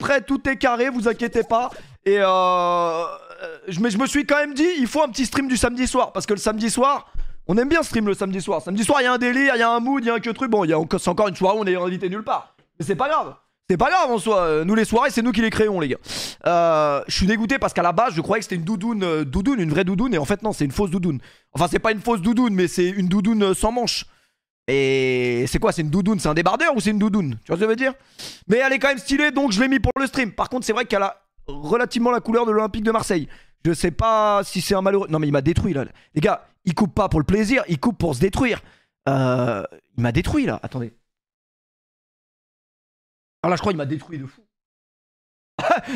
prêt, tout est carré, vous inquiétez pas. Et je me suis quand même dit, il faut un petit stream du samedi soir. Parce que le samedi soir, on aime bien stream le samedi soir. Samedi soir, il y a un délire, il y a un mood, il y a un que truc. Bon, c'est encore une soirée où on est invité nulle part. Mais c'est pas grave. C'est pas grave en soi. Nous, les soirées, c'est nous qui les créons, les gars. Je suis dégoûté parce qu'à la base, je croyais que c'était une doudoune, une vraie doudoune. Et en fait, non, c'est une fausse doudoune. Enfin, c'est pas une fausse doudoune, mais c'est une doudoune sans manche. Et c'est quoi? C'est une doudoune? C'est un débardeur ou c'est une doudoune? Tu vois ce que je veux dire? Mais elle est quand même stylée, donc je l'ai mis pour le stream. Par contre, c'est vrai qu'elle a relativement la couleur de l'Olympique de Marseille. Je sais pas si c'est un malheureux. Non, mais il m'a détruit là. Les gars, il coupe pas pour le plaisir, il coupe pour se détruire. Il m'a détruit là. Attendez. Alors là, je crois qu'il m'a détruit de fou.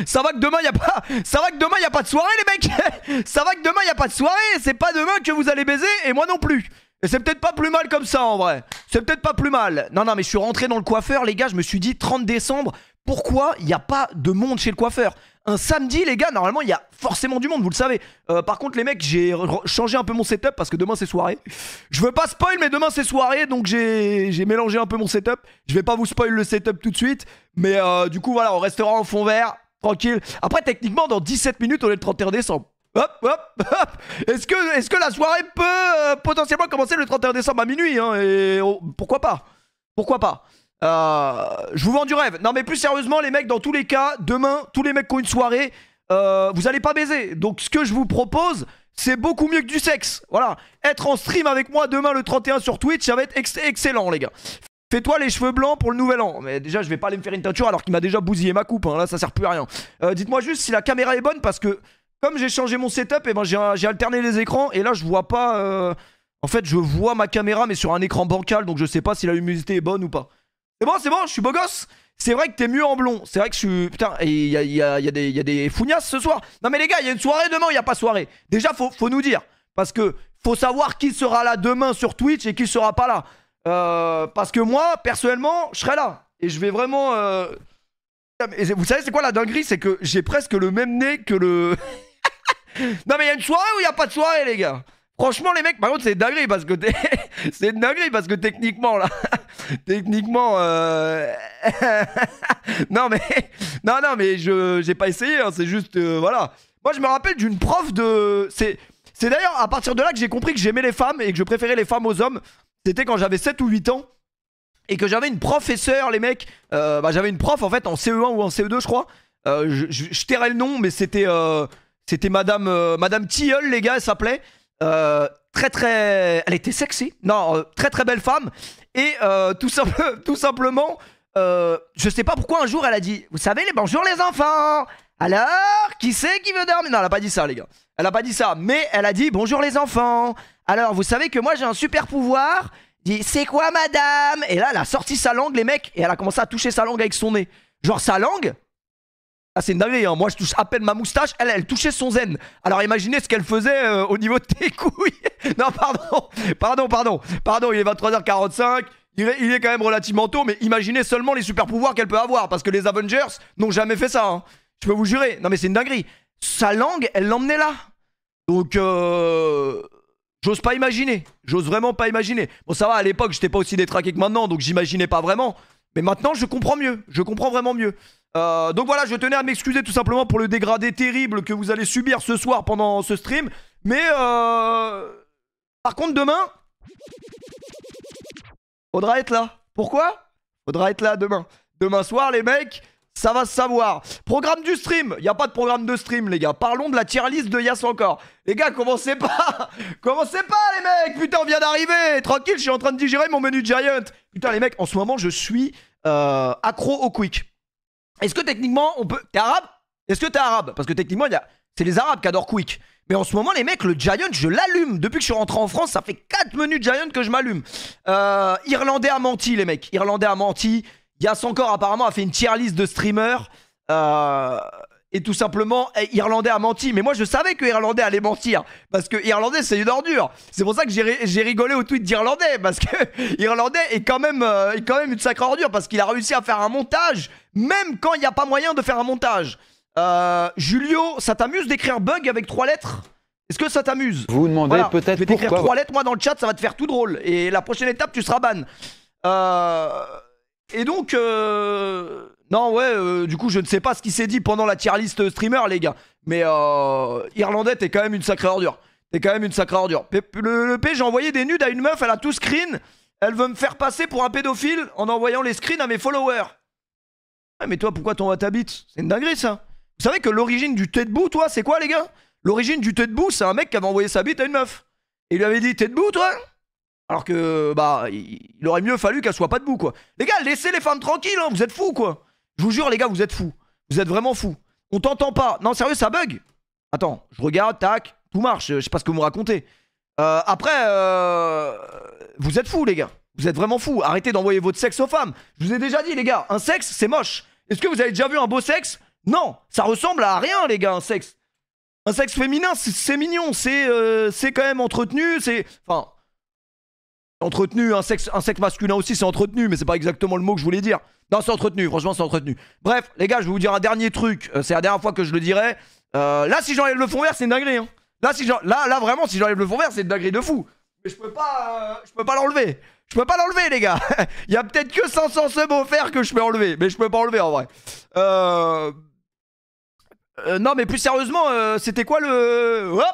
Ça va que demain, il a pas. Ça va que demain, il a pas de soirée, les mecs. Ça va que demain, il a pas de soirée. C'est pas demain que vous allez baiser et moi non plus. Et c'est peut-être pas plus mal comme ça en vrai. C'est peut-être pas plus mal. Non, non, mais je suis rentré dans le coiffeur, les gars. Je me suis dit 30 décembre. Pourquoi il n'y a pas de monde chez le coiffeur? Un samedi, les gars, normalement, il y a forcément du monde, vous le savez. Par contre, les mecs, j'ai changé un peu mon setup parce que demain, c'est soirée. Je veux pas spoil, mais demain, c'est soirée. Donc, j'ai mélangé un peu mon setup. Je vais pas vous spoil le setup tout de suite. Mais du coup, voilà, on restera en fond vert. Tranquille. Après, techniquement, dans 17 minutes, on est le 31 décembre. Hop, hop, hop. Est-ce que la soirée peut potentiellement commencer le 31 décembre à minuit hein, et pourquoi pas? Pourquoi pas? Je vous vends du rêve. Non mais plus sérieusement les mecs, dans tous les cas, demain, tous les mecs qui ont une soirée, vous allez pas baiser. Donc ce que je vous propose, c'est beaucoup mieux que du sexe. Voilà. Être en stream avec moi demain le 31 sur Twitch, ça va être excellent les gars. Fais-toi les cheveux blancs pour le nouvel an. Mais déjà je vais pas aller me faire une teinture alors qu'il m'a déjà bousillé ma coupe hein. Là ça sert plus à rien. Dites-moi juste si la caméra est bonne parce que comme j'ai changé mon setup, et ben j'ai alterné les écrans et là je vois pas. En fait, je vois ma caméra mais sur un écran bancal, donc je sais pas si la luminosité est bonne ou pas. C'est bon, je suis beau gosse. C'est vrai que t'es mieux en blond. C'est vrai que je suis. Putain, et il y a des fougnasses ce soir. Non mais les gars, il y a une soirée demain, il y a pas soirée. Déjà, faut nous dire. Parce que faut savoir qui sera là demain sur Twitch et qui sera pas là. Parce que moi, personnellement, je serai là. Et je vais vraiment. Et vous savez, c'est quoi la dinguerie? C'est que j'ai presque le même nez que le. Non mais il y a une soirée ou il y a pas de soirée les gars? Franchement les mecs, par contre c'est une dinguerie parce que c'est une dinguerie parce que techniquement là, techniquement non mais j'ai pas essayé hein, c'est juste voilà. Moi je me rappelle d'une prof de c'est d'ailleurs à partir de là que j'ai compris que j'aimais les femmes et que je préférais les femmes aux hommes. C'était quand j'avais 7 ou 8 ans et que j'avais une professeure les mecs, j'avais une prof en fait en CE1 ou en CE2 je crois. Je tairai le nom mais c'était Madame Tilleul, les gars, elle s'appelait. Elle était sexy. Non, très très belle femme. Et tout simplement, je sais pas pourquoi un jour elle a dit, vous savez, bonjour les enfants. Alors, qui c'est qui veut dormir? Non, elle a pas dit ça, les gars. Elle a pas dit ça. Mais elle a dit, bonjour les enfants. Alors, vous savez que moi j'ai un super pouvoir. Dit, c'est quoi madame? Et là, elle a sorti sa langue, les mecs. Et elle a commencé à toucher sa langue avec son nez. Genre sa langue. Ah c'est une dinguerie hein. Moi je touche à peine ma moustache. Elle touchait son zen. Alors imaginez ce qu'elle faisait au niveau de tes couilles. Non pardon, il est 23h45. Il est quand même relativement tôt. Mais imaginez seulement les super pouvoirs qu'elle peut avoir. Parce que les Avengers n'ont jamais fait ça hein. Je peux vous jurer. Non mais c'est une dinguerie. Sa langue elle l'emmenait là. Donc j'ose pas imaginer. J'ose vraiment pas imaginer. Bon ça va, à l'époque j'étais pas aussi détraqué que maintenant. Donc j'imaginais pas vraiment. Mais maintenant je comprends mieux. Je comprends vraiment mieux. Donc voilà, je tenais à m'excuser tout simplement pour le dégradé terrible que vous allez subir ce soir pendant ce stream. Mais par contre demain, faudra être là. Pourquoi? Faudra être là demain. Demain soir les mecs, ça va se savoir. Programme du stream. Il n'y a pas de programme de stream les gars. Parlons de la tier list de Yas encore. Les gars, commencez pas. Commencez pas les mecs. Putain, on vient d'arriver. Tranquille, je suis en train de digérer mon menu Giant. Putain les mecs, en ce moment je suis accro au quick. Est-ce que techniquement on peut... T'es arabe? Est-ce que t'es arabe? Parce que techniquement c'est les arabes qui adorent Quick. Mais en ce moment les mecs, le Giant je l'allume. Depuis que je suis rentré en France, ça fait 4 menus Giant que je m'allume. Irlandais a menti les mecs. Irlandais a menti. Yas encore apparemment a fait une tier list de streamers. Et tout simplement Irlandais a menti. Mais moi je savais que Irlandais allait mentir. Parce que Irlandais c'est une ordure. C'est pour ça que j'ai rigolé au tweet d'Irlandais. Parce que Irlandais est quand même une sacrée ordure. Parce qu'il a réussi à faire un montage. Même quand il n'y a pas moyen de faire un montage. Julio, ça t'amuse d'écrire bug avec 3 lettres? Est-ce que ça t'amuse? Vous vous demandez voilà, peut-être pourquoi. Je vais t'écrire 3 lettres moi dans le chat, ça va te faire tout drôle. Et la prochaine étape tu seras ban. Et donc Non, ouais, du coup, je ne sais pas ce qui s'est dit pendant la tier list streamer, les gars. Mais Irlandais, t'es quand même une sacrée ordure. T'es quand même une sacrée ordure. Le P, j'ai envoyé des nudes à une meuf, elle a tout screen. Elle veut me faire passer pour un pédophile en envoyant les screens à mes followers. Ouais, mais toi, pourquoi t'envoies ta bite? C'est une dinguerie, ça. Vous savez que l'origine du thé debout, toi, c'est quoi, les gars? L'origine du thé debout, c'est un mec qui avait envoyé sa bite à une meuf. Et il lui avait dit, t'es debout, toi? Alors que, bah, il aurait mieux fallu qu'elle soit pas debout, quoi. Les gars, laissez les femmes tranquilles, hein, vous êtes fous, quoi. Je vous jure, les gars, vous êtes fous. Vous êtes vraiment fous. On t'entend pas. Non, sérieux, ça bug. Attends, je regarde, tac, tout marche. Je sais pas ce que vous me racontez. Après, vous êtes fous, les gars. Vous êtes vraiment fous. Arrêtez d'envoyer votre sexe aux femmes. Je vous ai déjà dit, les gars, un sexe, c'est moche. Est-ce que vous avez déjà vu un beau sexe? Non, ça ressemble à rien, les gars, un sexe. Un sexe féminin, c'est mignon. C'est quand même entretenu. C'est. Enfin. Entretenu, un sexe masculin aussi, c'est entretenu, mais c'est pas exactement le mot que je voulais dire. Non, c'est entretenu, franchement, c'est entretenu. Bref, les gars, je vais vous dire un dernier truc. C'est la dernière fois que je le dirai. Là, si j'enlève le fond vert, c'est une dinguerie. Hein. Là, vraiment, si j'enlève le fond vert, c'est une dinguerie de fou. Mais je peux pas l'enlever. Je peux pas l'enlever, les gars. Il y a peut-être que 500 subs offerts que je peux enlever, mais je peux pas enlever en vrai. Non, mais plus sérieusement, c'était quoi le... Hop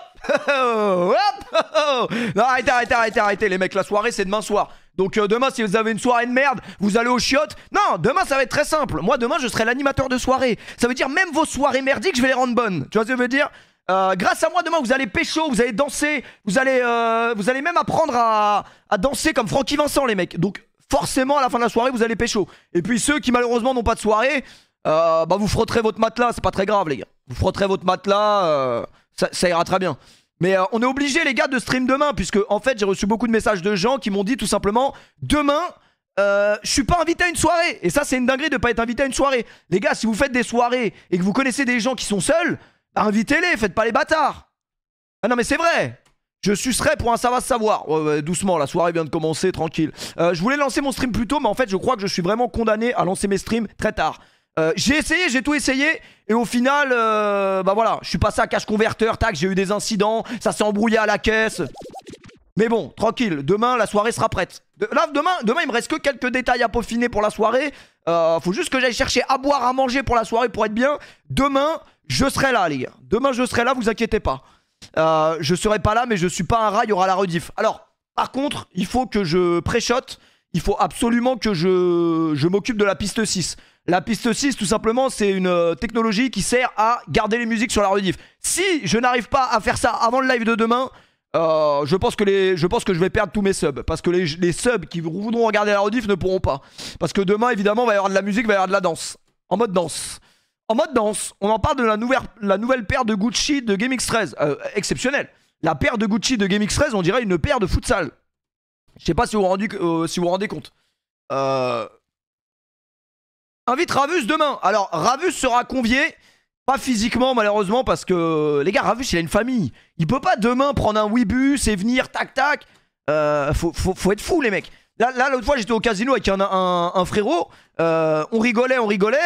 hop. Non, arrêtez, les mecs, la soirée, c'est demain soir. Donc demain, si vous avez une soirée de merde, vous allez aux chiottes. Non, demain, ça va être très simple. Moi, demain, je serai l'animateur de soirée. Ça veut dire même vos soirées merdiques, je vais les rendre bonnes. Tu vois ce que je veux dire? Grâce à moi, demain, vous allez pécho, vous allez danser, vous allez même apprendre à danser comme Francky Vincent, les mecs. Donc, forcément, à la fin de la soirée, vous allez pécho. Et puis, ceux qui, malheureusement, n'ont pas de soirée, bah, vous frotterez votre matelas. C'est pas très grave, les gars. Vous frotterez votre matelas, ça ira très bien. Mais on est obligé, les gars, de stream demain, puisque, en fait, j'ai reçu beaucoup de messages de gens qui m'ont dit tout simplement, demain, je suis pas invité à une soirée. Et ça, c'est une dinguerie de pas être invité à une soirée. Les gars, si vous faites des soirées et que vous connaissez des gens qui sont seuls, bah, invitez-les, faites pas les bâtards. Ah non, mais c'est vrai. Je sucerai pour un ça va se savoir. Ouais, doucement, la soirée vient de commencer, tranquille. Je voulais lancer mon stream plus tôt, mais en fait, je crois que je suis vraiment condamné à lancer mes streams très tard. J'ai essayé, j'ai tout essayé, et au final, bah voilà, je suis passé à cache converteur, tac, j'ai eu des incidents, ça s'est embrouillé à la caisse. Mais bon, tranquille, demain, la soirée sera prête. Là, demain, il me reste que quelques détails à peaufiner pour la soirée. Faut juste que j'aille chercher à boire, à manger pour la soirée pour être bien. Demain, je serai là, les gars. Demain, je serai là, vous inquiétez pas. Je serai pas là, mais je suis pas un rat, il y aura la rediff. Alors, par contre, il faut que je pré-shot. Il faut absolument que je m'occupe de la piste 6. La piste 6, tout simplement, c'est une technologie qui sert à garder les musiques sur la rediff. Si je n'arrive pas à faire ça avant le live de demain, je pense que je vais perdre tous mes subs. Parce que les subs qui voudront regarder la rediff ne pourront pas. Parce que demain, évidemment, il va y avoir de la musique, il va y avoir de la danse. En mode danse. En mode danse, on en parle de la nouvelle paire de Gucci de GameX13. Exceptionnelle. La paire de Gucci de GameX13, on dirait une paire de futsal. Je sais pas si vous vous rendez compte. Invite Ravus demain. Alors, Ravus sera convié. Pas physiquement, malheureusement, parce que... Les gars, Ravus, il a une famille. Il peut pas demain prendre un Webus et venir, tac, tac. Faut être fou, les mecs. Là l'autre fois, j'étais au casino avec un frérot. On rigolait.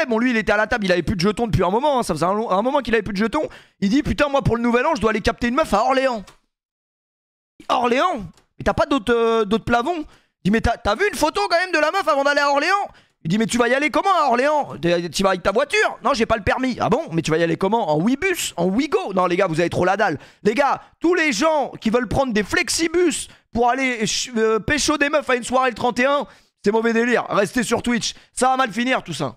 Bon, lui, il était à la table. Il avait plus de jetons depuis un moment. Hein. Ça faisait un moment qu'il avait plus de jetons. Il dit, putain, moi, pour le nouvel an, je dois aller capter une meuf à Orléans. Orléans? Mais t'as pas d'autres plavons? Il dit, mais t'as vu une photo quand même de la meuf avant d'aller à Orléans? Il dit, mais tu vas y aller comment à Orléans? Tu vas avec ta voiture? Non, j'ai pas le permis. Ah bon? Mais tu vas y aller comment? En Webus? En Wigo? Non, les gars, vous avez trop la dalle. Les gars, tous les gens qui veulent prendre des flexibus pour aller pécho des meufs à une soirée le 31, c'est mauvais délire. Restez sur Twitch. Ça va mal finir, tout ça.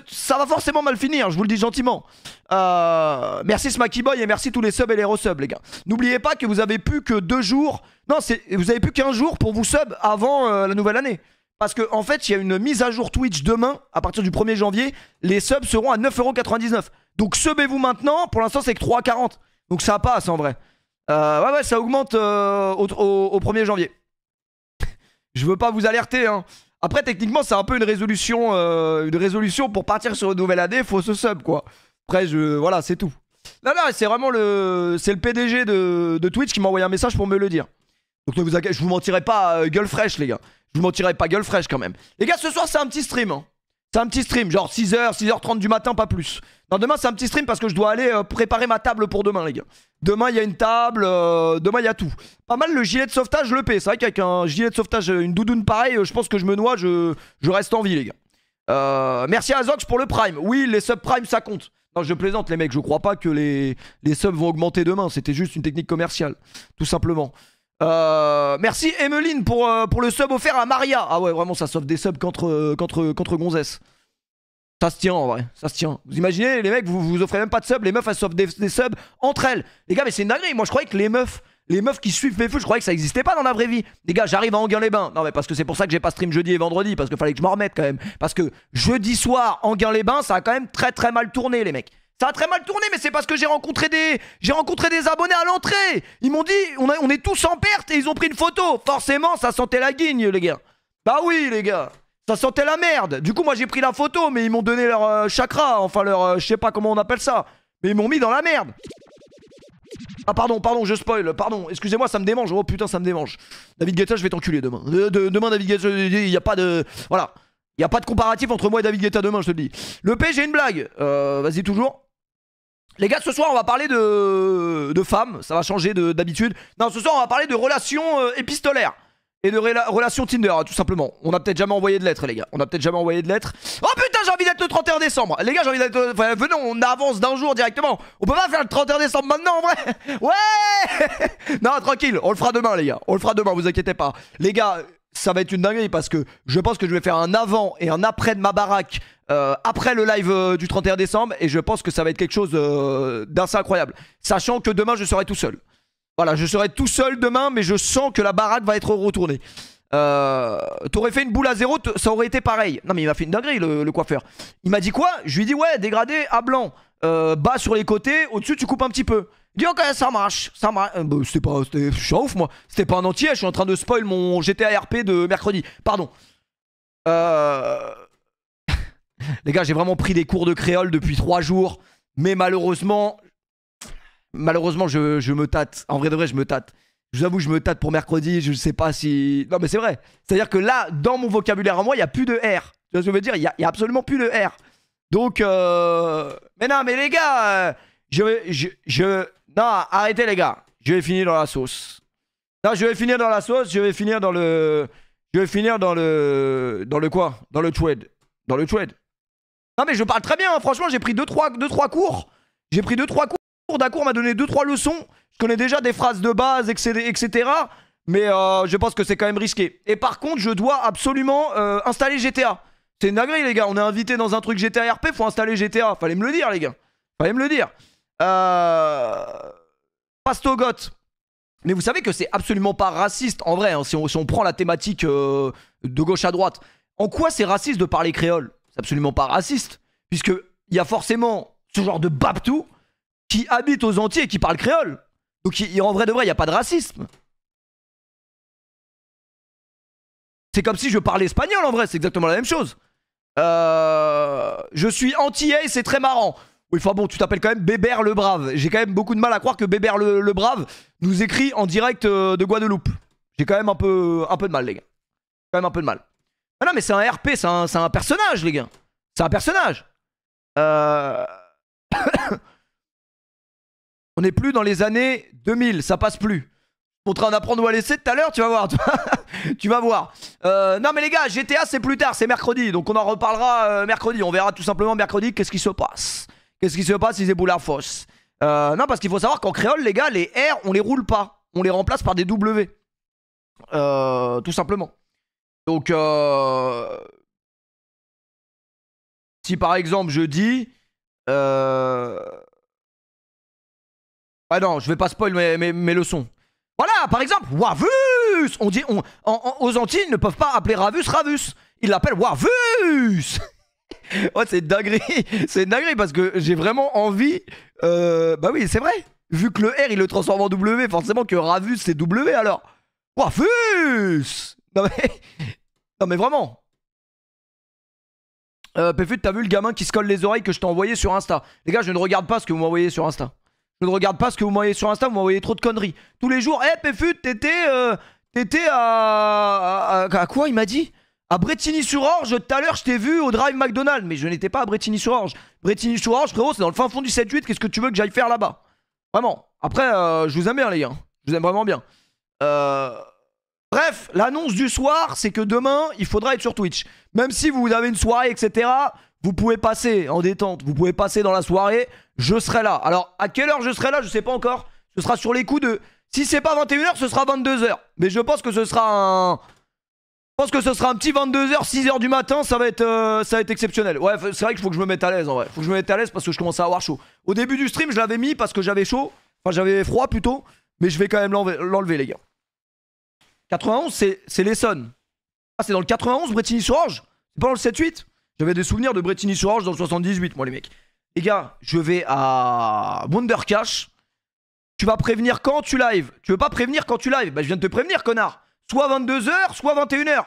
Ça va forcément mal finir, je vous le dis gentiment. Merci Smacky Boy et merci tous les subs et les resubs, les gars. N'oubliez pas que vous avez plus que 2 jours. Non, vous avez plus qu'un jour pour vous sub avant la nouvelle année. Parce qu'en fait, il y a une mise à jour Twitch demain, à partir du 1er janvier. Les subs seront à 9,99€. Donc subez-vous maintenant. Pour l'instant, c'est que 3,40€. Donc ça passe en vrai. Ouais, ça augmente au 1er janvier. Je veux pas vous alerter, hein. Après, techniquement, c'est un peu une résolution pour partir sur une nouvelle année. Faut se sub, quoi. Après, voilà, c'est tout. Non, c'est vraiment c'est le PDG de Twitch qui m'a envoyé un message pour me le dire. Donc ne vous inquiétez, je vous mentirai pas gueule fraîche, les gars. Je vous mentirai pas gueule fraîche quand même. Les gars, ce soir, c'est un petit stream. Hein. C'est un petit stream, genre 6h, 6h30 du matin, pas plus. Non, demain, c'est un petit stream parce que je dois aller préparer ma table pour demain, les gars. Demain, il y a une table, demain, il y a tout. Pas mal le gilet de sauvetage, je le paie. C'est vrai qu'avec un gilet de sauvetage, une doudoune pareille, je pense que je me noie, je reste en vie, les gars. Merci à Zox pour le Prime. Oui, les subprimes, ça compte. Non, je plaisante, les mecs. Je crois pas que les subs vont augmenter demain. C'était juste une technique commerciale, tout simplement. Merci Emeline pour le sub offert à Maria. Ah ouais, vraiment, ça sauve des subs contre Gonzès. Ça se tient en vrai, ça se tient. Vous imaginez, les mecs, vous offrez même pas de subs, les meufs elles sauvent des subs entre elles. Les gars, mais c'est une dinguerie. Moi je croyais que les meufs qui suivent mes feux, je croyais que ça existait pas dans la vraie vie. Les gars, j'arrive à Enghien-les-Bains. Non mais parce que c'est pour ça que j'ai pas stream jeudi et vendredi, parce qu'il fallait que je m'en remette quand même. Parce que jeudi soir, Enghien-les-Bains, ça a quand même très mal tourné, les mecs. Ça a très mal tourné, mais c'est parce que j'ai rencontré des abonnés à l'entrée. Ils m'ont dit, on est tous en perte et ils ont pris une photo. Forcément, ça sentait la guigne, les gars. Bah oui, les gars. Ça sentait la merde. Du coup, moi, j'ai pris la photo, mais ils m'ont donné leur chakra. Enfin, leur... je sais pas comment on appelle ça. Mais ils m'ont mis dans la merde. Ah, pardon, je spoil. Pardon, excusez-moi, ça me démange. Oh putain, ça me démange. David Guetta, je vais t'enculer demain. Demain, David Guetta, il n'y a pas de... Voilà. Il n'y a pas de comparatif entre moi et David Guetta demain, je te le dis. Le P, j'ai une blague. Vas-y, toujours. Les gars, ce soir, on va parler de femmes. Ça va changer d'habitude. Non, ce soir, on va parler de relations épistolaires. Et de relations Tinder, tout simplement. On a peut-être jamais envoyé de lettres, les gars. On a peut-être jamais envoyé de lettres. Oh putain, j'ai envie d'être le 31 décembre. Les gars, j'ai envie d'être... Enfin, venons, on avance d'un jour directement. On peut pas faire le 31 décembre maintenant, en vrai. Ouais. Non, tranquille, on le fera demain, les gars. On le fera demain, vous inquiétez pas. Les gars, ça va être une dinguerie parce que je pense que je vais faire un avant et un après de ma baraque après le live du 31 décembre. Et je pense que ça va être quelque chose d'assez incroyable. Sachant que demain, je serai tout seul. Voilà, je serai tout seul demain, mais je sens que la baraque va être retournée. T'aurais fait une boule à 0, ça aurait été pareil. Non, mais il m'a fait une dinguerie, le coiffeur. Il m'a dit quoi? Je lui ai dit, ouais, dégradé à blanc. Bas sur les côtés, au-dessus, tu coupes un petit peu. Il dit, ok, ça marche. Ça marche. Bah, je suis un ouf, moi. C'était pas un entier, je suis en train de spoil mon GTA RP de mercredi. Pardon. Les gars, j'ai vraiment pris des cours de créole depuis 3 jours. Mais malheureusement, je me tâte. En vrai de vrai, je me tâte. Je vous avoue, je me tâte pour mercredi. Je sais pas si... Non, mais c'est vrai. C'est-à-dire que là, dans mon vocabulaire à moi, il n'y a plus de R. Tu vois ce que je veux dire? Il y a absolument plus de R. Donc, mais non, mais les gars, non, arrêtez, les gars. Je vais finir dans la sauce. Non, je vais finir dans la sauce. Je vais finir dans le... Dans le quoi? Dans le trade. Dans le trade. Non, mais je parle très bien. Hein. Franchement, j'ai pris 2-3 cours. J'ai pris 2-3 cours. D'un cours m'a donné 2-3 leçons. Je connais déjà des phrases de base, etc. Mais je pense que c'est quand même risqué. Et par contre, je dois absolument installer GTA. C'est une dinguerie, les gars. On est invité dans un truc GTA RP, faut installer GTA. Fallait me le dire, les gars. Fallait me le dire. Pastogot. Mais vous savez que c'est absolument pas raciste, en vrai, hein, si on prend la thématique de gauche à droite. En quoi c'est raciste de parler créole? C'est absolument pas raciste. Puisqu'il y a forcément ce genre de babtou qui habite aux Antilles et qui parle créole. Donc en vrai de vrai, il n'y a pas de racisme. C'est comme si je parlais espagnol en vrai, c'est exactement la même chose. Je suis antillais, c'est très marrant. Oui, enfin bon, tu t'appelles quand même Bébert le Brave. J'ai quand même beaucoup de mal à croire que Bébert le Brave nous écrit en direct de Guadeloupe. J'ai quand même un peu de mal, les gars. Quand même un peu de mal. Ah non, mais c'est un RP, c'est un personnage, les gars. C'est un personnage. On n'est plus dans les années 2000, ça passe plus. On est en train d'apprendre où à laisser tout à l'heure, tu vas voir. Tu vas voir. Non mais les gars, GTA c'est plus tard, c'est mercredi. Donc on en reparlera mercredi. On verra tout simplement mercredi qu'est-ce qui se passe. Qu'est-ce qui se passe si c'est boulard fausse. Non, parce qu'il faut savoir qu'en créole, les gars, les R, on les roule pas. On les remplace par des W. Tout simplement. Donc si par exemple je dis... Ah non, je vais pas spoil mes leçons. Voilà, par exemple, Wavus. On dit, aux Antilles, ils ne peuvent pas appeler Ravus Ravus. Ils l'appellent Wavus. Ouais, c'est une dinguerie. C'est une dinguerie parce que j'ai vraiment envie... Bah oui, c'est vrai. Vu que le R, il le transforme en W, forcément que Ravus, c'est W alors. Wavus. Non mais vraiment. Péfut, t'as vu le gamin qui se colle les oreilles que je t'ai envoyé sur Insta? Les gars, je ne regarde pas ce que vous m'envoyez sur Insta. Je ne regarde pas ce que vous m'envoyez sur Insta, vous m'envoyez trop de conneries. Tous les jours, Péfut, t'étais à quoi il m'a dit? À Bretigny-sur-Orge, tout à l'heure je t'ai vu au Drive McDonald's. Mais je n'étais pas à Bretigny-sur-Orge. Bretigny-sur-Orge, frérot, c'est dans le fin fond du 7-8, qu'est-ce que tu veux que j'aille faire là-bas? Vraiment. Après, je vous aime bien les gars. Je vous aime vraiment bien. Bref, l'annonce du soir, c'est que demain, il faudra être sur Twitch. Même si vous avez une soirée, etc., vous pouvez passer en détente. Vous pouvez passer dans la soirée, je serai là. Alors, à quelle heure je serai là, je sais pas encore. Ce sera sur les coups de... Si c'est pas 21h, ce sera 22h. Mais je pense que ce sera un... Je pense que ce sera un petit 22h, 6h du matin, ça va être exceptionnel. Ouais, c'est vrai qu'il faut que je me mette à l'aise en vrai. Faut que je me mette à l'aise parce que je commence à avoir chaud. Au début du stream, je l'avais mis parce que j'avais chaud. Enfin, j'avais froid plutôt. Mais je vais quand même l'enlever, les gars. 91, c'est l'Essonne. Ah, c'est dans le 91, Brétigny-sur-Orge? C'est pas dans le 7-8? J'avais des souvenirs de Brétigny-sur-Orge dans le 78, moi, les mecs. Les gars, je vais à Wondercash. Tu vas prévenir quand tu live? Tu veux pas prévenir quand tu live? Bah, je viens de te prévenir, connard. Soit 22h, soit 21h.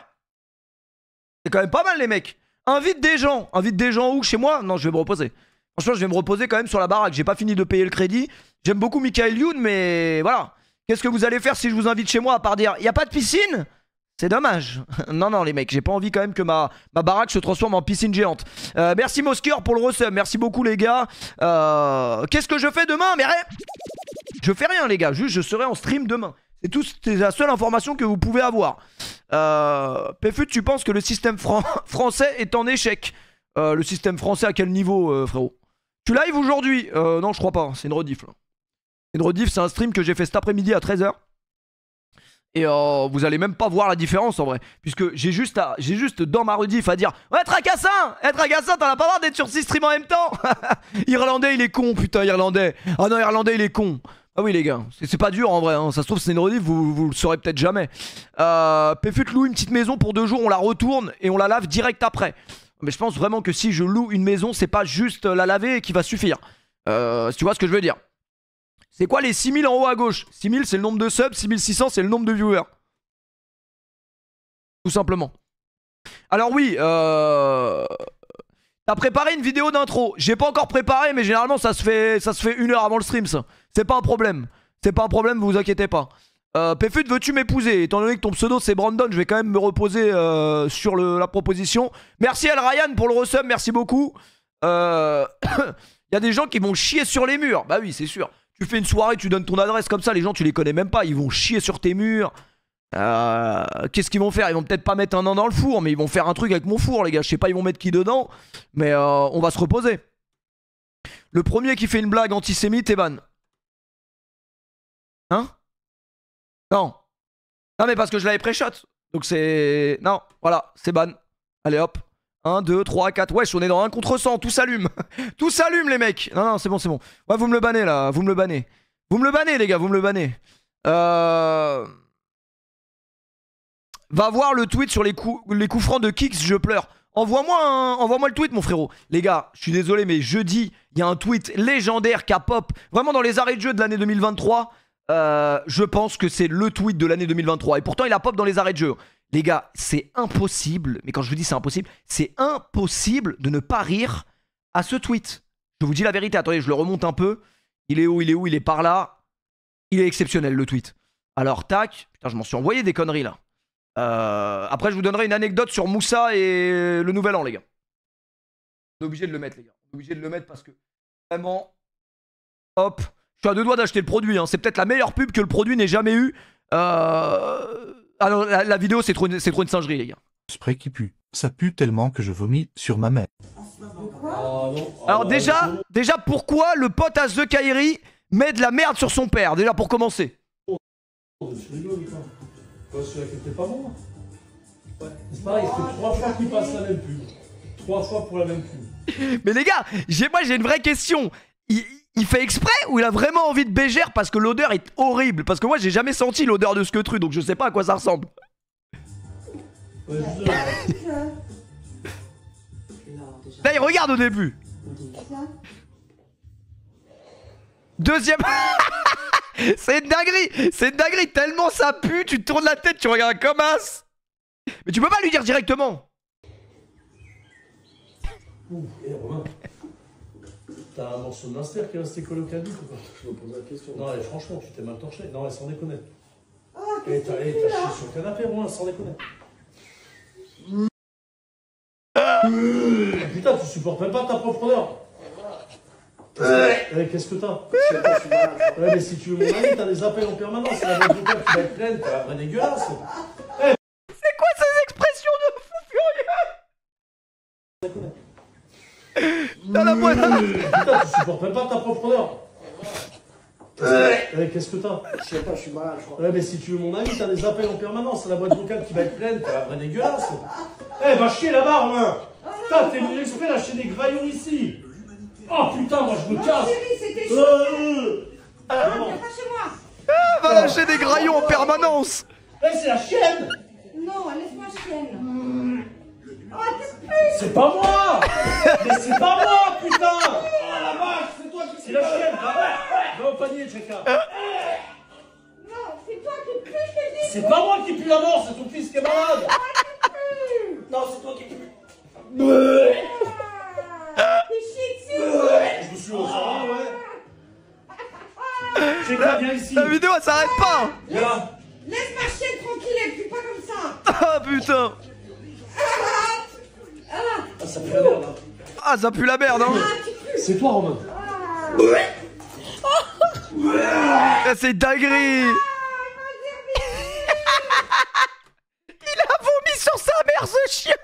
C'est quand même pas mal, les mecs. Invite des gens. Invite des gens où? Chez moi? Non, je vais me reposer. Franchement, je vais me reposer quand même sur la baraque. J'ai pas fini de payer le crédit. J'aime beaucoup Michael Youn, mais voilà. Qu'est-ce que vous allez faire si je vous invite chez moi à part dire y a pas de piscine? C'est dommage. Non, non, les mecs, j'ai pas envie quand même que ma baraque se transforme en piscine géante. Merci Mosker pour le resub. Merci beaucoup, les gars. Qu'est-ce que je fais demain? Mais rien. Je fais rien, les gars. Juste, je serai en stream demain. C'est la seule information que vous pouvez avoir. Pfut, tu penses que le système français est en échec? Le système français à quel niveau, frérot? Tu live aujourd'hui? Non, je crois pas. C'est une rediff, là. Une rediff, c'est un stream que j'ai fait cet après-midi à 13h. Et vous allez même pas voir la différence en vrai. Puisque j'ai juste dans ma rediff à dire ouais, Tracassin, Tracassin, t'en as pas marre d'être sur 6 streams en même temps? Irlandais, il est con, putain, Irlandais. Ah non, Irlandais, il est con. Ah oui, les gars, c'est pas dur en vrai. Hein. Ça se trouve, c'est une rediff, vous le saurez peut-être jamais. Pfut loue une petite maison pour 2 jours, on la retourne et on la lave direct après. Mais je pense vraiment que si je loue une maison, c'est pas juste la laver qui va suffire. Si tu vois ce que je veux dire. C'est quoi les 6000 en haut à gauche? 6000 c'est le nombre de subs, 6600 c'est le nombre de viewers. Tout simplement. Alors oui, t'as préparé une vidéo d'intro. J'ai pas encore préparé, mais généralement ça se fait 1 heure avant le stream, ça. C'est pas un problème. C'est pas un problème, vous inquiétez pas. Pfut, veux-tu m'épouser? Étant donné que ton pseudo c'est Brandon, je vais quand même me reposer sur la proposition. Merci El Ryan pour le resub, merci beaucoup. Il y a des gens qui vont chier sur les murs. Bah oui, c'est sûr. Tu fais une soirée, tu donnes ton adresse comme ça, les gens tu les connais même pas, ils vont chier sur tes murs. Qu'est-ce qu'ils vont faire? Ils vont peut-être pas mettre un an dans le four, mais ils vont faire un truc avec mon four, les gars. Je sais pas, ils vont mettre qui dedans, mais on va se reposer. Le premier qui fait une blague antisémite est ban. Hein? Non. Non, mais parce que je l'avais pré-shot. Donc c'est... Non, voilà, c'est ban. Allez hop. 1, 2, 3, 4. Wesh, on est dans 1 contre 100. Tout s'allume. Tout s'allume, les mecs. Non, non, c'est bon, c'est bon. Ouais, vous me le bannez, là. Vous me le bannez. Vous me le bannez, les gars. Vous me le bannez. Va voir le tweet sur les coups francs de Kix, je pleure. Envoie-moi le tweet, mon frérot. Les gars, je suis désolé, mais jeudi, il y a un tweet légendaire qui a pop. Vraiment, dans les arrêts de jeu de l'année 2023, je pense que c'est le tweet de l'année 2023. Et pourtant, il a pop dans les arrêts de jeu. Les gars, c'est impossible, mais quand je vous dis c'est impossible de ne pas rire à ce tweet. Je vous dis la vérité, attendez, je le remonte un peu. Il est où? Il est par là. Il est exceptionnel, le tweet. Alors, tac. Putain, je m'en suis envoyé des conneries, là. Après, je vous donnerai une anecdote sur Moussa et le Nouvel An, les gars. On est obligé de le mettre, les gars. On est obligé de le mettre parce que, vraiment, hop. Je suis à 2 doigts d'acheter le produit, hein. C'est peut-être la meilleure pub que le produit n'ait jamais eu. Alors, la vidéo, c'est trop une singerie, les gars. Spray qui pue. Ça pue tellement que je vomis sur ma mère. Alors déjà, pourquoi le pote à The Kairi met de la merde sur son père? Déjà, pour commencer. C'était pas bon. Ouais. C'est pareil, c'est 3 fois qu'il passe la même pub. 3 fois pour la même pub. Mais les gars, moi j'ai une vraie question. Il fait exprès ou il a vraiment envie de bégère parce que l'odeur est horrible? Parce que moi j'ai jamais senti l'odeur de Squetru, donc je sais pas à quoi ça ressemble. Ouais, là il regarde au début. Deuxième. C'est une dinguerie, tellement ça pue, tu te tournes la tête, tu regardes comme as. Mais tu peux pas lui dire directement. Et Romain, t'as un morceau de master qui est resté collé au caduc ou pas? Je me pose la question. Non, mais franchement, tu t'es mal torché. Non, sans déconner. Et t'as chié sur le canapé, Romain, sans déconner. Putain, tu supportes même pas ta propre odeur. Qu'est-ce que t'as? Ouais, mais si tu veux mon avis, t'as des appels en permanence. C'est la voix vocale qui va être pleine, t'as la vraie dégueulasse. Putain, tu supportes même pas ta propre odeur. Qu'est-ce que t'as? Je sais pas, je suis malade, je crois. Ouais, mais si tu veux mon avis, t'as des appels en permanence. C'est la boîte vocale qui va être pleine. T'as la vraie dégueulasse. Eh, va chier là-bas, Romain. Putain, t'es venu exprès d'acheter des graillons ici. Oh putain, moi je me casse. Chérie, c'était chaud. Non. Viens pas chez moi. Va lâcher des graillons en permanence. Eh, c'est la chienne. Non, laisse-moi chienne. Oh, t'es plus. C'est pas moi. Mais c'est pas moi, putain. Oh la vache, c'est toi qui... C'est la chienne. Va au panier, Tcheka. Non, c'est toi qui pue, je te dis. C'est pas moi qui pue la mort, c'est ton fils qui est malade. Non, c'est toi qui pue. T'es chier dessus. Je me suis au sang, ouais. Tcheka, viens ici. La vidéo elle s'arrête pas. Viens là. Laisse ma chienne tranquille, elle pue pas comme ça. Ah putain. Ah, ça pue la merde, hein. Ah ça pue la merde hein. C'est toi, Romain. Ah, c'est dinguerie. Il a vomi sur sa mère ce chien.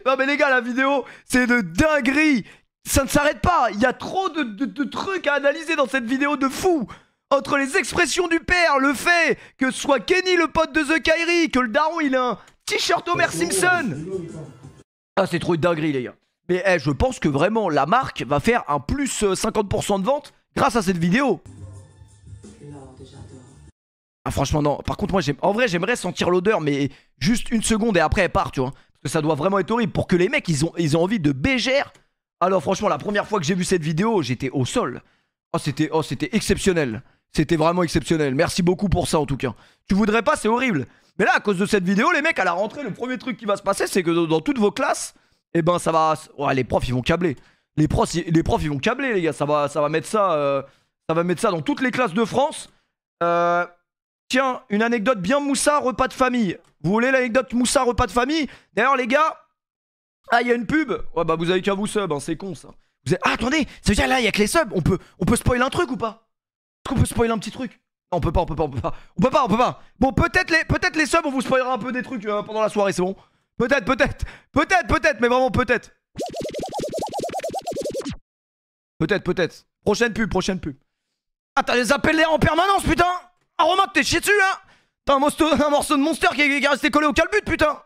Non mais les gars la vidéo c'est de dinguerie. Ça ne s'arrête pas. Il y a trop de trucs à analyser dans cette vidéo de fou. Entre les expressions du père, le fait que ce soit Kenny le pote de The Kyrie, que le daron il a un t-shirt Homer Simpson. Ah c'est trop de dinguerie les gars. Mais je pense que vraiment la marque va faire un plus 50% de vente grâce à cette vidéo. Ah franchement non, par contre moi en vrai j'aimerais sentir l'odeur mais juste une seconde et après elle part tu vois. Parce que ça doit vraiment être horrible pour que les mecs ils ont envie de bégère. Alors franchement la première fois que j'ai vu cette vidéo j'étais au sol. Oh c'était exceptionnel. C'était vraiment exceptionnel. Merci beaucoup pour ça en tout cas. Tu voudrais pas, c'est horrible. Mais là à cause de cette vidéo les mecs à la rentrée le premier truc qui va se passer c'est que dans toutes vos classes, eh ben ça va... Ouais les profs ils vont câbler. Les profs ils vont câbler les gars. Ça va mettre ça... ça va mettre ça dans toutes les classes de France. Tiens, une anecdote bien Moussa, repas de famille. Vous voulez l'anecdote Moussa, repas de famille? D'ailleurs, les gars, ah, il y a une pub. Ouais, bah, vous avez qu'à vous sub, hein, c'est con ça. Ah, attendez, ça veut dire là, il y a que les subs. On peut spoiler un truc ou pas? Est-ce qu'on peut spoiler un petit truc? Non, on peut pas. Bon, peut-être les subs, on vous spoilera un peu des trucs pendant la soirée, c'est bon? Peut-être, mais vraiment peut-être. Peut-être. Prochaine pub. Ah, t'as des appels d'air en permanence, putain! Ah, Romain, t'es chié dessus, hein? T'as un morceau de Monster qui est resté collé au calbut, putain!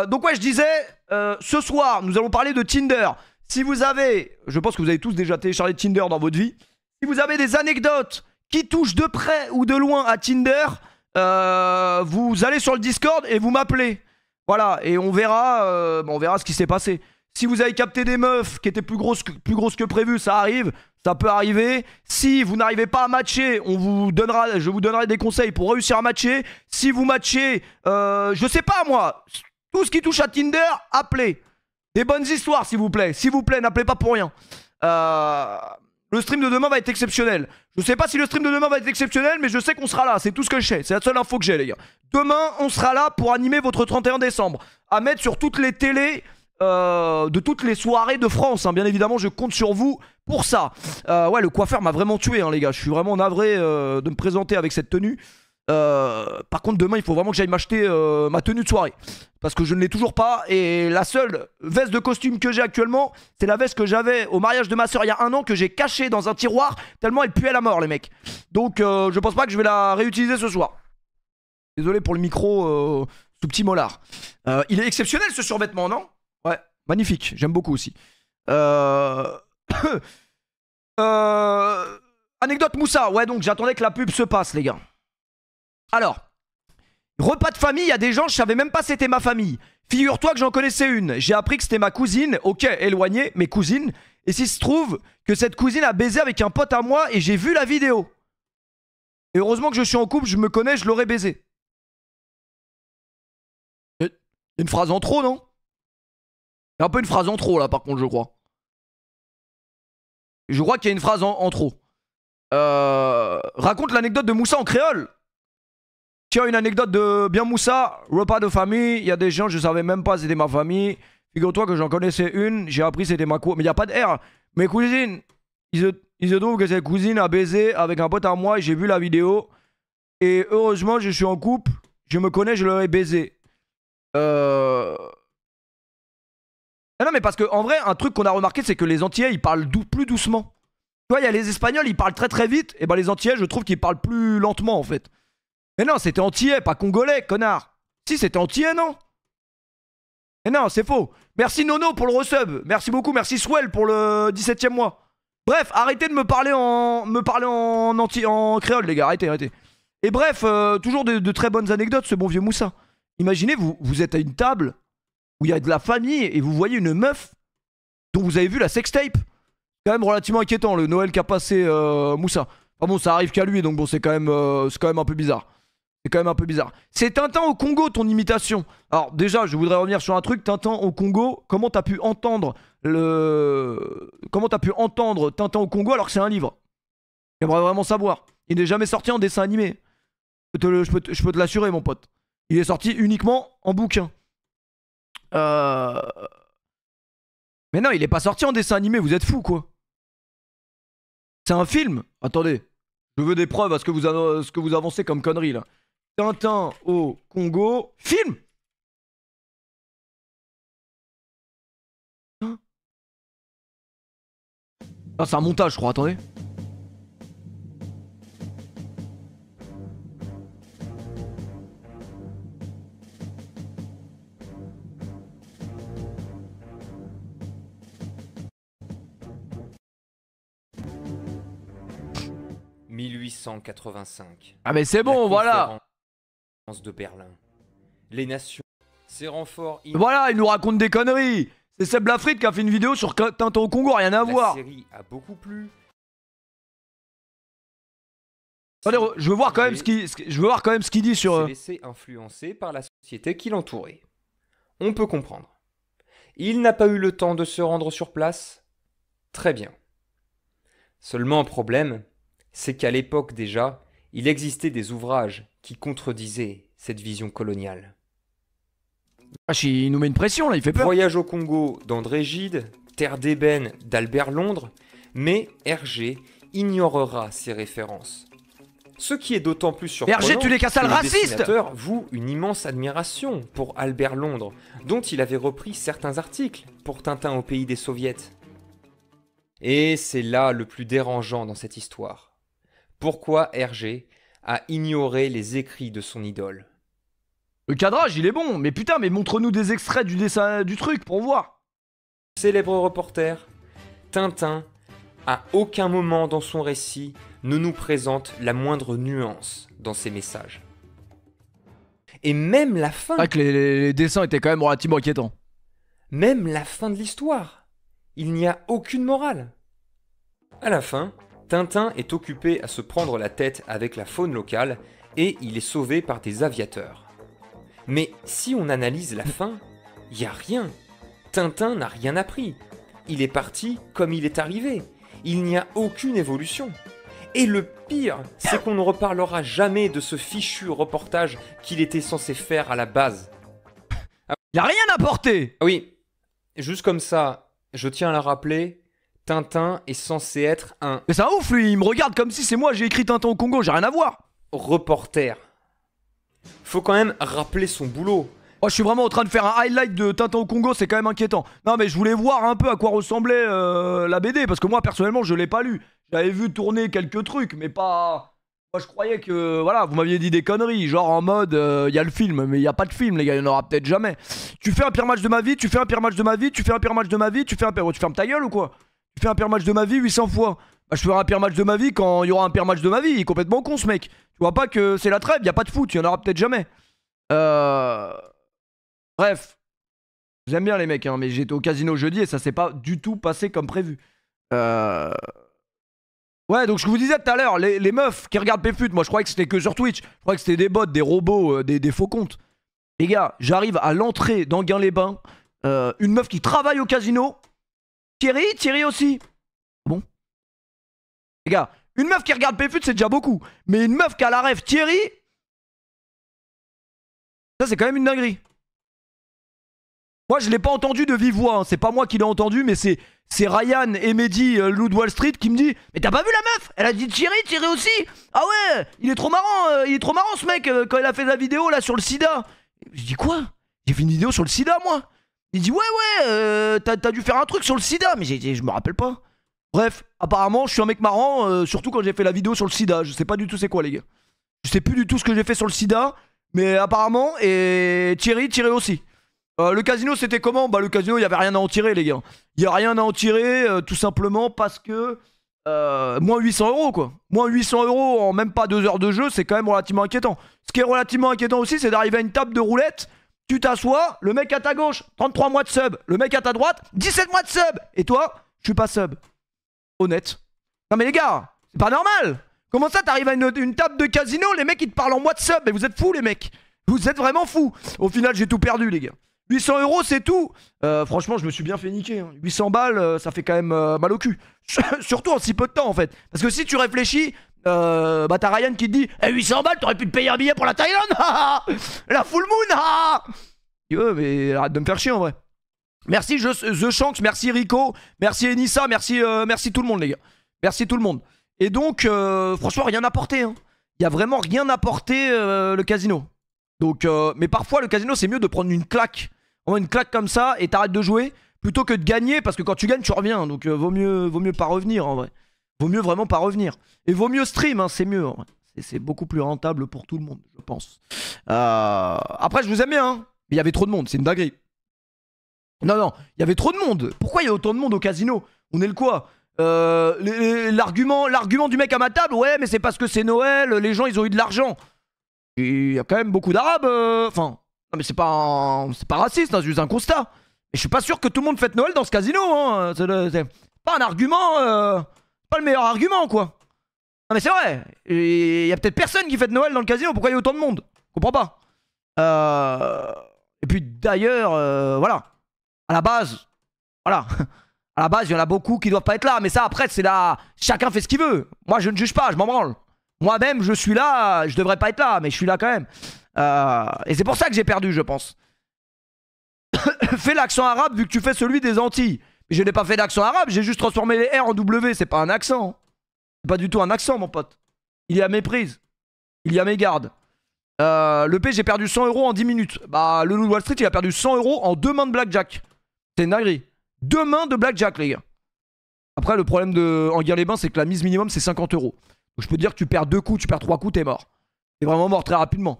Donc, ouais, je disais, ce soir, nous allons parler de Tinder. Si vous avez, je pense que vous avez tous déjà téléchargé Tinder dans votre vie. Si vous avez des anecdotes qui touchent de près ou de loin à Tinder, vous allez sur le Discord et vous m'appelez. Voilà, et on verra ce qui s'est passé. Si vous avez capté des meufs qui étaient plus grosses que prévu, ça arrive. Ça peut arriver. Si vous n'arrivez pas à matcher, je vous donnerai des conseils pour réussir à matcher. Si vous matchez, je sais pas moi, tout ce qui touche à Tinder, appelez. Des bonnes histoires s'il vous plaît. S'il vous plaît, n'appelez pas pour rien. Le stream de demain va être exceptionnel. Je sais pas si le stream de demain va être exceptionnel, mais je sais qu'on sera là. C'est tout ce que je sais. C'est la seule info que j'ai les gars. Demain, on sera là pour animer votre 31 décembre. À mettre sur toutes les télés... de toutes les soirées de France, hein. Bien évidemment je compte sur vous pour ça. Ouais le coiffeur m'a vraiment tué hein, les gars. Je suis vraiment navré de me présenter avec cette tenue. Par contre demain il faut vraiment que j'aille m'acheter ma tenue de soirée. Parce que je ne l'ai toujours pas. Et la seule veste de costume que j'ai actuellement, c'est la veste que j'avais au mariage de ma soeur il y a 1 an, que j'ai cachée dans un tiroir tellement elle puait la mort les mecs. Donc je pense pas que je vais la réutiliser ce soir. Désolé pour le micro sous petit molar. Il est exceptionnel ce survêtement, non? Ouais, magnifique, j'aime beaucoup aussi. Anecdote Moussa, ouais donc j'attendais que la pub se passe les gars. Alors, repas de famille, il y a des gens, je savais même pas c'était ma famille. Figure-toi que j'en connaissais une, j'ai appris que c'était ma cousine, ok, éloignée, mais cousine. Et s'il se trouve que cette cousine a baisé avec un pote à moi et j'ai vu la vidéo. Et heureusement que je suis en couple, je me connais, je l'aurais baisé. Une phrase en trop, non? Il y a un peu une phrase en trop là par contre je crois. Je crois qu'il y a une phrase en trop. Raconte l'anecdote de Moussa en créole. Tiens une anecdote de bien Moussa. Repas de famille. Il y a des gens je savais même pas c'était ma famille. Figure-toi que j'en connaissais une. J'ai appris c'était ma cousine. Mais il n'y a pas de R. Mes cousines. Il se trouve que cette cousine a baisé avec un pote à moi. Et j'ai vu la vidéo. Et heureusement je suis en couple. Je me connais je l'aurais baisé. Ah non mais parce que en vrai un truc qu'on a remarqué c'est que les Antillais ils parlent plus doucement. Tu vois il y a les Espagnols ils parlent très très vite. Et ben les Antillais je trouve qu'ils parlent plus lentement en fait. Mais non c'était Antillais pas Congolais connard. Si c'était Antillais non. Mais non c'est faux. Merci Nono pour le resub. Merci beaucoup merci Swell pour le 17ème mois. Bref arrêtez de me parler en créole les gars arrêtez. Et bref toujours de très bonnes anecdotes ce bon vieux Moussa. Imaginez vous êtes à une table où il y a de la famille et vous voyez une meuf dont vous avez vu la sextape. C'est quand même relativement inquiétant le Noël qu'a passé Moussa. Enfin bon, ça arrive qu'à lui donc bon, c'est quand même un peu bizarre. C'est quand même un peu bizarre. C'est Tintin au Congo ton imitation. Alors déjà, je voudrais revenir sur un truc. Tintin au Congo, comment t'as pu entendre Tintin au Congo alors que c'est un livre? J'aimerais vraiment savoir. Il n'est jamais sorti en dessin animé. Je peux te l'assurer mon pote. Il est sorti uniquement en bouquin. Mais non, il est pas sorti en dessin animé, vous êtes fous quoi. C'est un film. Attendez, je veux des preuves à ce que vous avancez comme connerie là. Tintin au Congo, film. Ah, c'est un montage je crois, attendez. « 1885. Ah mais c'est bon, voilà. De Berlin. Les nations, ces renforts. Voilà, il nous raconte des conneries. C'est Seb Lafrite qui a fait une vidéo sur Tintin au Congo, rien à voir. La série a beaucoup plu. Attendez, je veux voir quand même ce qu'il dit sur. S'est laissé influencer par la société qui l'entourait. On peut comprendre. Il n'a pas eu le temps de se rendre sur place. Très bien. Seulement, problème, c'est qu'à l'époque déjà, il existait des ouvrages qui contredisaient cette vision coloniale. Ah, il nous met une pression là, il fait peur. Voyage au Congo d'André Gide, Terre d'ébène d'Albert Londres, mais Hergé ignorera ces références. Ce qui est d'autant plus surprenant Hergé, tu l'es qu'un sale raciste. Le dessinateur voue une immense admiration pour Albert Londres, dont il avait repris certains articles pour Tintin au pays des soviets. Et c'est là le plus dérangeant dans cette histoire. Pourquoi Hergé a ignoré les écrits de son idole? Le cadrage, il est bon, mais putain, mais montre-nous des extraits du dessin du truc pour voir. Célèbre reporter, Tintin, à aucun moment dans son récit, ne nous présente la moindre nuance dans ses messages. Et même la fin... C'est vrai que les dessins étaient quand même relativement inquiétants. Même la fin de l'histoire. Il n'y a aucune morale. À la fin, Tintin est occupé à se prendre la tête avec la faune locale et il est sauvé par des aviateurs. Mais si on analyse la fin, il n'y a rien. Tintin n'a rien appris. Il est parti comme il est arrivé. Il n'y a aucune évolution. Et le pire, c'est qu'on ne reparlera jamais de ce fichu reportage qu'il était censé faire à la base. Il a rien apporté. Oui, juste comme ça, je tiens à le rappeler, Tintin est censé être un... Mais c'est un ouf lui, il me regarde comme si c'est moi, j'ai écrit Tintin au Congo, j'ai rien à voir. Reporter. Faut quand même rappeler son boulot. Oh, je suis vraiment en train de faire un highlight de Tintin au Congo, c'est quand même inquiétant. Non mais je voulais voir un peu à quoi ressemblait la BD, parce que moi personnellement je l'ai pas lu. J'avais vu tourner quelques trucs, mais pas... Moi je croyais que, voilà, vous m'aviez dit des conneries, genre en mode, il y a le film, mais il y a pas de film les gars, il y en aura peut-être jamais. Tu fais un pire match de ma vie, tu fais un pire match de ma vie, tu fais un pire match de ma vie, tu fais un pire... Tu fermes ta gueule ou quoi? Tu fais un pire match de ma vie 800 fois. Bah je ferai un pire match de ma vie quand il y aura un pire match de ma vie, il est complètement con ce mec. Tu vois pas que c'est la trêve, y a pas de foot, il y en aura peut-être jamais. Bref. J'aime bien les mecs, hein, mais j'étais au casino jeudi et ça s'est pas du tout passé comme prévu. Ouais, donc je vous disais tout à l'heure, les meufs qui regardent Péfut, moi je croyais que c'était que sur Twitch. Je croyais que c'était des bots, des robots, des faux comptes. Les gars, j'arrive à l'entrée d'Anguin-les-Bains. Une meuf qui travaille au casino. Thierry aussi. Bon. Les gars, une meuf qui regarde Péfut, c'est déjà beaucoup. Mais une meuf qui a la rêve Thierry, ça c'est quand même une dinguerie. Moi je l'ai pas entendu de vive voix, hein. C'est pas moi qui l'ai entendu, mais c'est Ryan et Mehdi, loup de Wall Street, qui me dit: mais t'as pas vu la meuf? Elle a dit Thierry aussi. Ah ouais, il est trop marrant ce mec, quand il a fait la vidéo là sur le sida. Je dis quoi? J'ai fait une vidéo sur le sida moi? Il dit ouais, t'as dû faire un truc sur le sida. Mais je me rappelle pas. Bref, apparemment, je suis un mec marrant, surtout quand j'ai fait la vidéo sur le sida. Je sais pas du tout c'est quoi, les gars. Je sais plus du tout ce que j'ai fait sur le sida. Mais apparemment, et Thierry aussi. Le casino, c'était comment? Bah, le casino, il y avait rien à en tirer, les gars. Il y a rien à en tirer, tout simplement parce que. Moins 800 euros, quoi. Moins 800 euros en même pas 2 heures de jeu, c'est quand même relativement inquiétant. Ce qui est relativement inquiétant aussi, c'est d'arriver à une table de roulette. Tu t'assois, le mec à ta gauche, 33 mois de sub. Le mec à ta droite, 17 mois de sub. Et toi, je suis pas sub. Honnête. Non, mais les gars, c'est pas normal. Comment ça, t'arrives à une table de casino, les mecs ils te parlent en mois de sub. Mais vous êtes fous, les mecs. Vous êtes vraiment fous. Au final, j'ai tout perdu, les gars. 800 euros, c'est tout. Franchement, je me suis bien fait niquer. 800 balles, ça fait quand même mal au cul. Surtout en si peu de temps, en fait. Parce que si tu réfléchis, bah t'as Ryan qui te dit 800 balles, t'aurais pu te payer un billet pour la Thaïlande. La full moon. Mais arrête de me faire chier, en vrai. Merci The Shanks, merci Rico, merci Enissa, merci tout le monde, les gars. Merci tout le monde. Et donc, franchement, rien à apporté. Il y a vraiment rien à apporté, le casino. Donc, mais parfois, le casino, c'est mieux de prendre une claque. Une claque comme ça et t'arrêtes de jouer plutôt que de gagner, parce que quand tu gagnes tu reviens, donc vaut mieux pas revenir, en vrai. Vaut mieux vraiment pas revenir. Et vaut mieux stream, c'est mieux, en vrai. C'est beaucoup plus rentable pour tout le monde, je pense. Après, je vous aime bien, mais il y avait trop de monde, c'est une dinguerie. Non, il y avait trop de monde. Pourquoi il y a autant de monde au casino? On est le quoi? L'argument du mec à ma table, ouais, mais c'est parce que c'est Noël, les gens ils ont eu de l'argent. Il y a quand même beaucoup d'arabes, enfin... Non mais c'est pas raciste, c'est juste un constat. Et je suis pas sûr que tout le monde fête Noël dans ce casino, hein. C'est pas un argument, pas le meilleur argument, quoi. Non mais c'est vrai. Il y a peut-être personne qui fête Noël dans le casino, pourquoi il y a autant de monde? Je comprends pas. Et puis d'ailleurs, voilà. À la base, voilà. À la base, il y en a beaucoup qui doivent pas être là. Mais ça, après, c'est là. Chacun fait ce qu'il veut. Moi, je ne juge pas, je m'en branle. Moi-même, je suis là, je devrais pas être là, mais je suis là quand même. Et c'est pour ça que j'ai perdu, je pense. Fais l'accent arabe vu que tu fais celui des Antilles. Mais je n'ai pas fait d'accent arabe, j'ai juste transformé les R en W, c'est pas un accent. C'est pas du tout un accent, mon pote. Il y a méprise. Il y a mégarde. Le P, j'ai perdu 100 euros en 10 minutes. Bah, le loup de Wall Street, il a perdu 100 euros en 2 mains de blackjack. C'est une dinguerie. 2 mains de blackjack, les gars. Après, le problème de Anguien-les-Bains, c'est que la mise minimum, c'est 50 euros. Donc, je peux te dire que tu perds 2 coups, tu perds 3 coups, t'es mort. T'es vraiment mort très rapidement.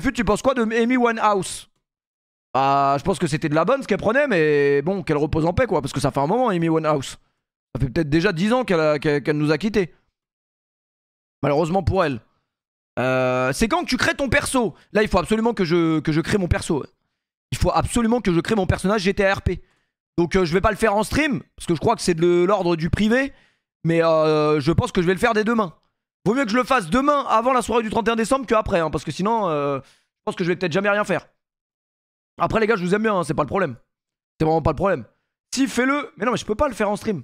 Fut, tu penses quoi de Amy Winehouse? Bah, je pense que c'était de la bonne ce qu'elle prenait, mais bon, qu'elle repose en paix, quoi. Parce que ça fait un moment, Amy Winehouse. Ça fait peut-être déjà 10 ans qu'elle nous a quittés. Malheureusement pour elle. C'est quand que tu crées ton perso? Là, il faut absolument que je crée mon perso. Il faut absolument que je crée mon personnage GTA RP. Donc, je vais pas le faire en stream, parce que je crois que c'est de l'ordre du privé. Mais je pense que je vais le faire dès demain. Vaut mieux que je le fasse demain avant la soirée du 31 décembre qu'après, hein, parce que sinon, je pense que je vais peut-être jamais rien faire. Après, les gars, je vous aime bien, hein, c'est pas le problème. C'est vraiment pas le problème. Si, fais-le. Mais non, mais je peux pas le faire en stream.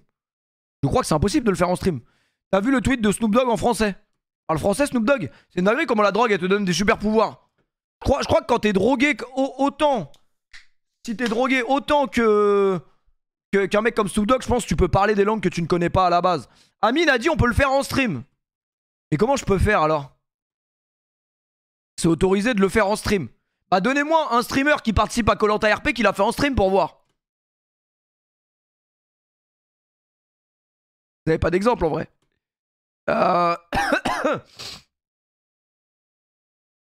Je crois que c'est impossible de le faire en stream. T'as vu le tweet de Snoop Dogg en français? Parle français, Snoop Dogg? C'est une dinguerie comment la drogue, elle te donne des super pouvoirs. Je crois que quand t'es drogué autant... Si t'es drogué autant qu'un mec comme Snoop Dogg, je pense que tu peux parler des langues que tu ne connais pas à la base. Amine a dit on peut le faire en stream. Et comment je peux faire alors? C'est autorisé de le faire en stream. Bah donnez-moi un streamer qui participe à Koh-Lanta RP qui l'a fait en stream pour voir. Vous avez pas d'exemple en vrai.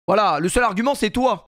Voilà, le seul argument c'est toi.